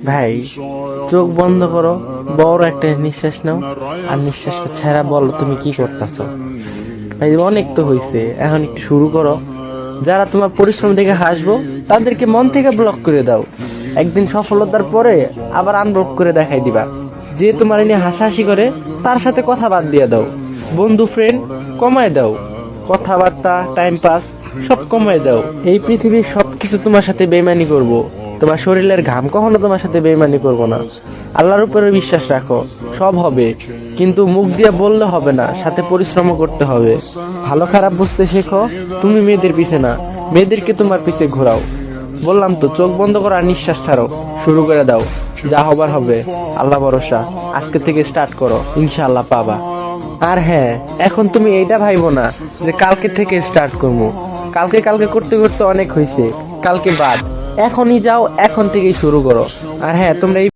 ভাই, চোখ বন্ধ করো, বড় একটা নিঃশ্বাস নাও, আর নিঃশ্বাসটা ছেড়া বলো তুমি কি করতেছো। ভাই অনেক তো হইছে, এখন একটু শুরু করো। যারা তোমার পরিশ্রম দেখে হাসবো তাদেরকে মন থেকে ব্লক করে দাও। একদিন সফলতার পরে আবার আনব্লক করে দেখাই দিবা। যে তোমার নিয়ে হাসাহাসি করে তার সাথে কথা বাদ দিয়ে দাও। বন্ধু ফ্রেন্ড কমায় দাও, কথাবার্তা টাইম পাস সব কমায় দাও। এই পৃথিবীর সবকিছু তোমার সাথে বেইমানি করব, তোমার শরীরের ঘাম কখনো তোমার সাথে বেইমানি করব না। আল্লাহর উপরে বিশ্বাস রাখো, সব হবে। কিন্তু মুখ দিয়ে বললে হবে না, সাথে পরিশ্রম করতে হবে। ভালো খারাপ বুঝতে শেখো। তুমি মেয়েদের পিছে না, মেয়েদেরকে তোমার পিছে ঘোরাও। বললাম তো, চোখ বন্ধ করো আর নিঃশ্বাস ছাড়ো, শুরু করে দাও। যা হবার হবে, আল্লাহ ভরসা। আজকে থেকে স্টার্ট করো, ইনশাআল্লাহ পাবা। আর হ্যাঁ, এখন তুমি এইটা ভাইবো না যে কালকে থেকে স্টার্ট করবো। কালকে কালকে করতে করতে অনেক হয়েছে, কালকে বাদ। এখনই যাও, এখন থেকেই শুরু করো। আর হ্যাঁ, তোমরা এই